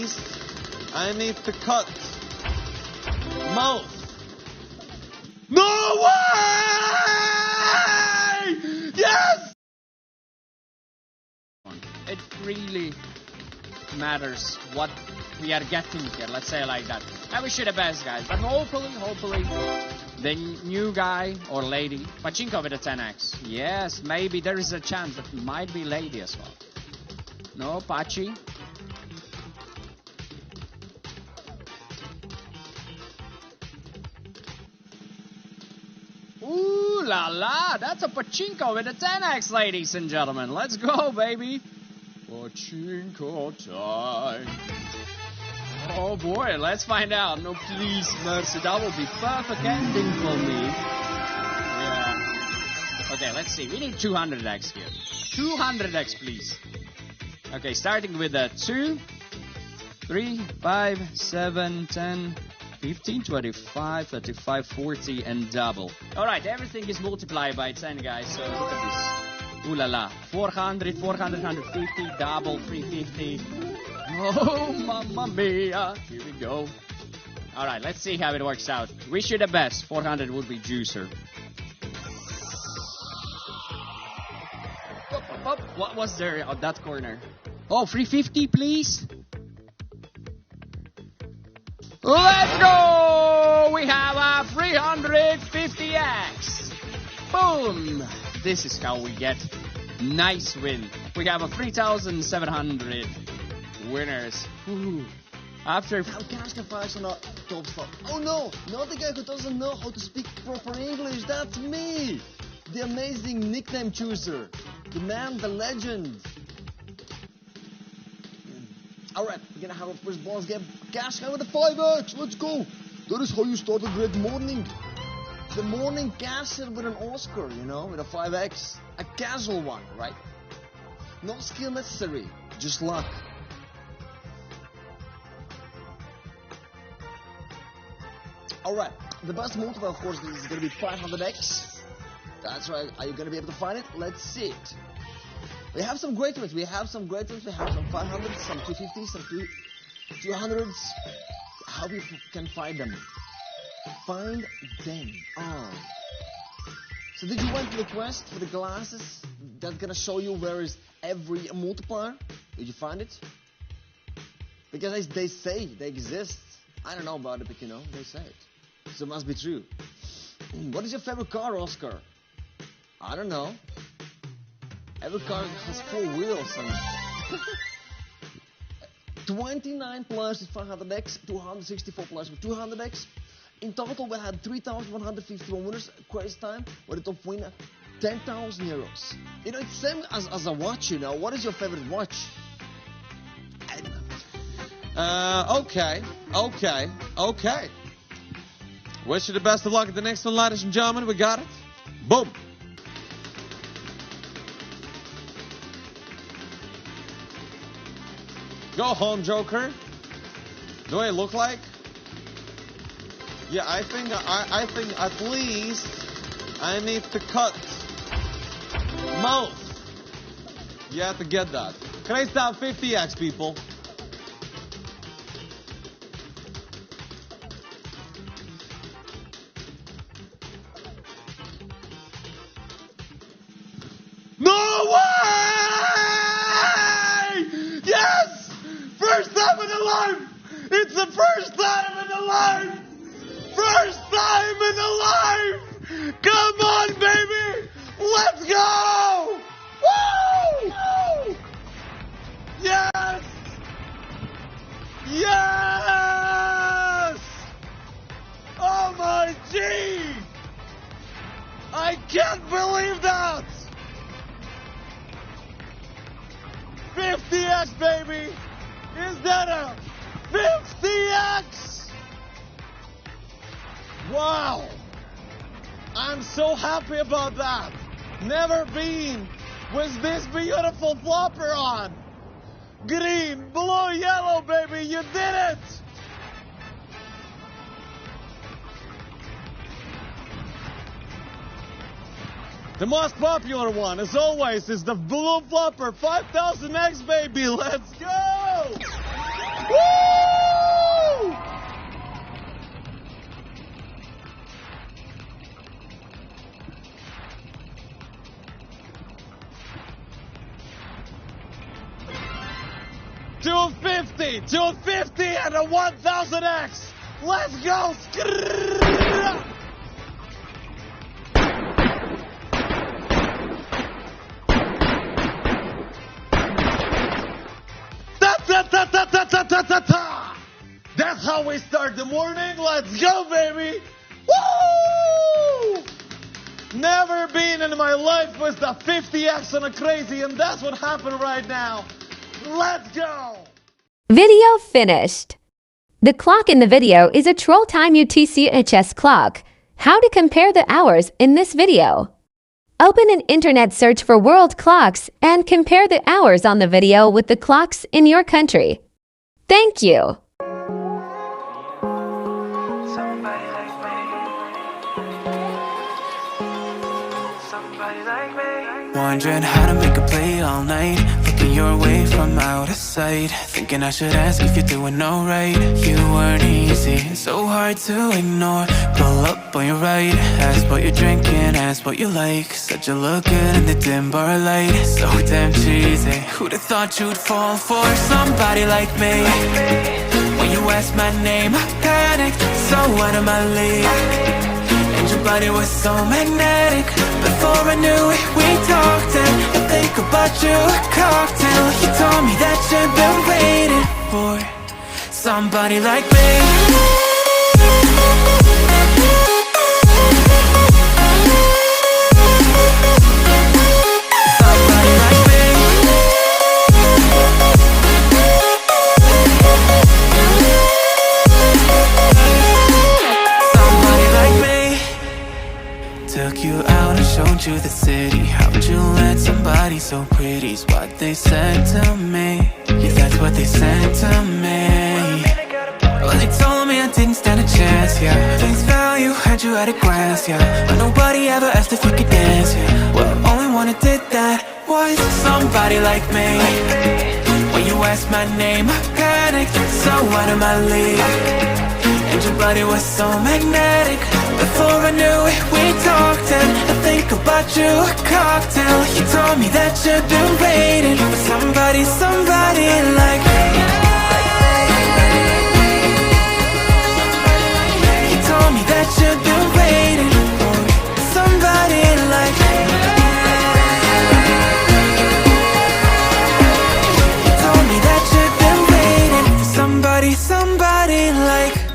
least, I need to cut mouth. No way! Yes! It really matters what we are getting here, let's say it like that. I wish you the best, guys, but hopefully, the new guy or lady, Pachinko with a 10x. Yes, maybe there is a chance that might be lady as well. No, Pachi. Ooh la la, that's a Pachinko with a 10x, ladies and gentlemen. Let's go, baby. Pachinko time. Oh boy, let's find out. No, please, Mercy, that will be perfect ending for me. Yeah. Okay, let's see. We need 200x here. 200x, please. Okay, starting with a 2, 3, 5, 7, 10, 15, 25, 35, 40, and double. Alright, everything is multiplied by 10, guys, so look at this. Ooh la la. 400, 400, 150, double, 350. Oh, mamma mia. Here we go. Alright, let's see how it works out. Wish you the best. 400 would be juicer. Up. What was there on that corner? Oh, 350, please. Let's go! We have a 350x. Boom! This is how we get nice win. We have a 3,700 winners. Ooh. After cash can find on a top slot. Oh no, not the guy who doesn't know how to speak proper English. That's me, the amazing nickname chooser, the man, the legend. Alright, we're gonna have our first bonus game. Cash with the 5x. Let's go. That is how you start a great morning. The morning cash with an Oscar, you know, with a 5x. A casual one, right? No skill necessary, just luck. Alright, the best multiplier, of course, is going to be 500x. That's right. Are you going to be able to find it? Let's see it. We have some great ones. We have some 500s, some 250s, some 200s. How we can find them? Find them. Oh. So did you went to the quest for the glasses? That's going to show you where is every multiplier. Did you find it? Because they say they exist. I don't know about it, but you know, they say it. So it must be true. What is your favorite car, Oscar? I don't know. Every car has 4 wheels and 29 players with 500x, 264 players with 200x. In total, we had 3,151 winners. Crazy time. With the top winner, 10,000 euros. You know, it's same as a watch. You know, what is your favorite watch? Okay. Wish you the best of luck at the next one, ladies and gentlemen. We got it. Boom. Go home, Joker. Do I look like? Yeah, I think at least I need to cut mouth. You have to get that. Can I stop 50x, people? No way! Yes! First time in the life! It's the first time in the life! First time in the life! Come on, baby! Let's go! Woo! Yes! Yes! Oh my G! I can't believe that! 50x, baby! Is that a 50x? Wow! I'm so happy about that. Never been with this beautiful flopper on. Green, blue, yellow, baby, you did it! The most popular one, as always, is the blue flopper 5000X, baby. Let's go! Woo! 250, 250, and a 1000X. Let's go. That's how we start the morning. Let's go, baby. Woo! Never been in my life with the 50X on a crazy, and that's what happened right now. Let's go. Video finished. The clock in the video is a Troll Time UTC-HS clock. How to compare the hours in this video. Open an internet search for world clocks and compare the hours on the video with the clocks in your country. Thank you. Wondering how to make a play all night, looking your way from out of sight, thinking I should ask if you're doing alright. You weren't easy, so hard to ignore. Pull up on your right, ask what you're drinking, ask what you like. Said you look good in the dim bar light, so damn cheesy. Who'd have thought you'd fall for somebody like me? When you asked my name, I panicked, so out of my league. And your body was so magnetic. Before I knew it, we talked and I think about you a cocktail. You told me that you've been waiting for somebody like me. Somebody like me. Somebody like me. Took you out and showed you the city. How'd you let somebody so pretty's what they said to me? Yeah, that's what they said to me. Well, they told me I didn't stand a chance, yeah. Face value, had you at a glance, yeah. But nobody ever asked if you could dance, yeah. Well, only one who did that was somebody like me. When you asked my name, I panicked, so out of my league. And your body was so magnetic. Before I knew it, we talked and I think about you a cocktail. You told me that you've been waiting for somebody, somebody like me. You told me that you've been waiting for somebody like me. You told me that you've been waiting for somebody, somebody like me.